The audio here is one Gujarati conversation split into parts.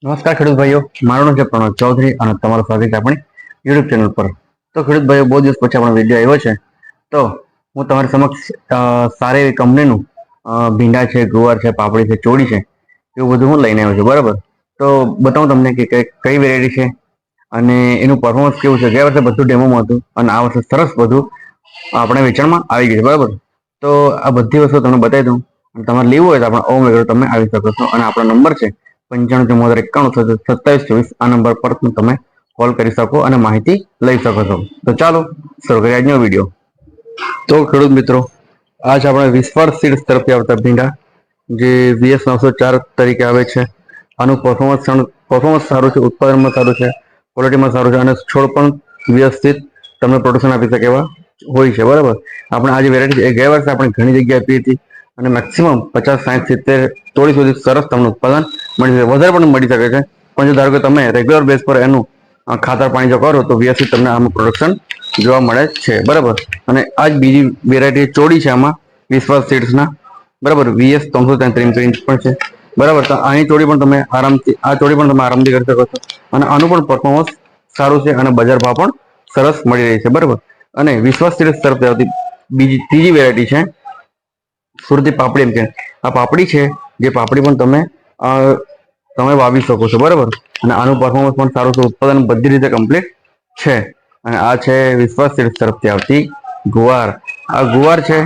નમસ્કાર ખેડૂત ભાઈઓ, મારું નામ છે પ્રણવ ચૌધરી અને તમારું સ્વાગત છે આપણી યુટ્યુબ ચેનલ પર. તો ખેડૂત ભાઈઓ, બહુ દિવસ પછી આપણો વિડીયો આવ્યો છે. તો હું તમારી સમક્ષ સારી એવી કંપનીનું ભીંડા છે, ગુવાર છે, પાપડી છે, ચોળી છે, એવું બધું હું લઈને આવ્યો છું. બરાબર, તો બતાવું તમને કે કઈ વેરાયટી છે અને એનું પરફોર્મન્સ કેવું છે. ગયા વર્ષે બધું ડેમોમાં હતું અને આ વર્ષે સરસ બધું આપણે વેચાણમાં આવી ગયું છે. બરાબર, તો આ બધી વસ્તુ તમને બતાવી દઉં. તમારે લેવું હોય તો આપણે ઓમેગા તમે આવી શકો છો અને આપણો નંબર છે 95 94 91 27 24. આ નંબર પર તમે કોલ કરી શકો અને માહિતી લઈ શકો છો. તો ચાલો શરૂ કરીએ આજનો વિડીયો. તો ખેડૂત મિત્રો, આજ આપણે વિશ્વાસ સીડ્સ તરફથી આવતા ભીંડા જે VS 904 તરીકે આવે છે. આનું પરફોર્મન્સ સારું છે, ઉત્પાદનમાં સારું છે, ક્વોલિટીમાં સારું છે અને છોડ પણ વ્યવસ્થિત તમને પ્રોડક્શન આપી શકે એવા હોય છે. બરાબર, આપણે આ જે વેરાયટી છે એ ગયા વર્ષે આપણે ઘણી જગ્યાએ આપી હતી અને મેક્સિમમ 50, 60, 70 તોડી સુધી સરસ તમને ઉત્પાદન મળી શકે, વધારે પણ મળી શકે છે. પણ જો ધારો કે તમે રેગ્યુલર બેઝ પર એનું ખાતર પાણી જો કરો તો વ્યવસ્થિત તમને આમાં પ્રોડક્શન જોવા મળે છે. બરાબર, અને આ જ બીજી વેરાયટી ચોળી છે આમાં વિશ્વાસ સીડ્સના. બરાબર, VS 333 પણ છે. બરાબર, તો આની ચોળી પણ તમે આરામથી કરી શકો છો અને આનું પણ પરફોર્મન્સ સારું છે અને બજાર ભાવ પણ સરસ મળી રહી છે. બરાબર, અને વિશ્વાસ સીડ્સ તરફથી આવતી ત્રીજી વેરાયટી છે સુરતી પાપડી. એમ કે આ પાપડી છે, જે પાપડી પણ તમે વાવી શકો છો. બરાબર, અને આનું પરફોર્મન્સ પણ સારું છે, ઉત્પાદન બધી રીતે કમ્પ્લીટ છે. અને આ છે વિશ્વાસ સીડ્સ તરફથી આવતી ગુવાર. આ ગુવાર છે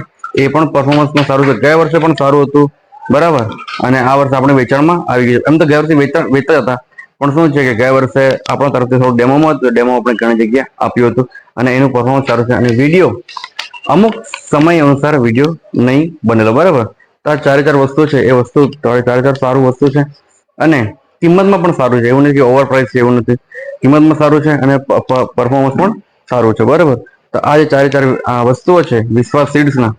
એ પણ પરફોર્મન્સમાં સારું છે, ગયા વર્ષે પણ સારું હતું. બરાબર, અને આ વર્ષે આપણે વેચાણમાં આવી ગયું. એમ તો ગયા વર્ષે વેચતા હતા, પણ શું છે કે ગયા વર્ષે આપણા તરફથી થોડું ડેમો આપણે ઘણી જગ્યાએ આપ્યું હતું અને એનું પરફોર્મન્સ સારું છે. અને વિડીયો અમુક સમય અનુસાર વિડીયો નહીં બનેલો. બરાબર, તો આ ચારે ચાર વસ્તુ છે એ વસ્તુ ચારે સારું વસ્તુ છે અને કિંમતમાં પણ સારું છે. એવું નથી કે ઓવર પ્રાઇસ છે, એવું નથી. કિંમતમાં સારું છે અને પરફોર્મન્સ પણ સારું છે. બરાબર, તો આ જે ચારે ચાર વસ્તુઓ છે વિશ્વાસ સીડ્સના,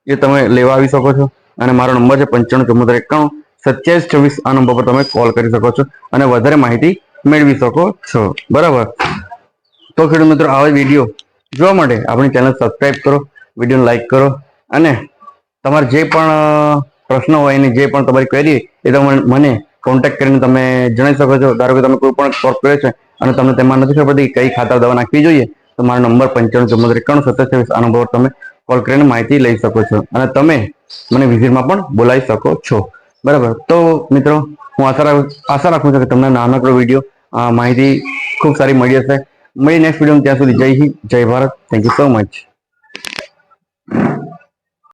એ તમે લેવા આવી શકો છો. અને મારો નંબર છે 95 94 91 27 24. આ નંબર પર તમે કોલ કરી શકો છો અને વધારે માહિતી મેળવી શકો છો. બરાબર, તો ખેડૂત મિત્રો, આવા વિડીયો જોવા માટે આપણી ચેનલ સબસ્ક્રાઈબ કરો, વિડીયોને લાઈક કરો અને તમારે જે પણ પ્રશ્ન હોય એની જે પણ તમારી ક્વેરી એ તમે મને કોન્ટેક્ટ કરીને તમે જણાવી શકો છો. ધારો કે તમે કોઈ પણ ક્રોપ કર્યો છે અને તમને તેમાં નથી ખબર પડતી કઈ ખાતર દવા નાખવી જોઈએ, તો મારો નંબર 95 94 91 27 24. આ નંબર પર તમે કોલ કરીને માહિતી લઈ શકો છો અને તમે મને વિઝિટમાં પણ બોલાવી શકો છો. બરાબર, તો મિત્રો, હું આશા રાખું છું કે તમને નાનકડો વિડીયો માહિતી ખૂબ સારી મળી હશે. મળી નેક્સ્ટ વિડીયો. ત્યાં સુધી જય હિન્દ, જય Bharat. Thank you so much.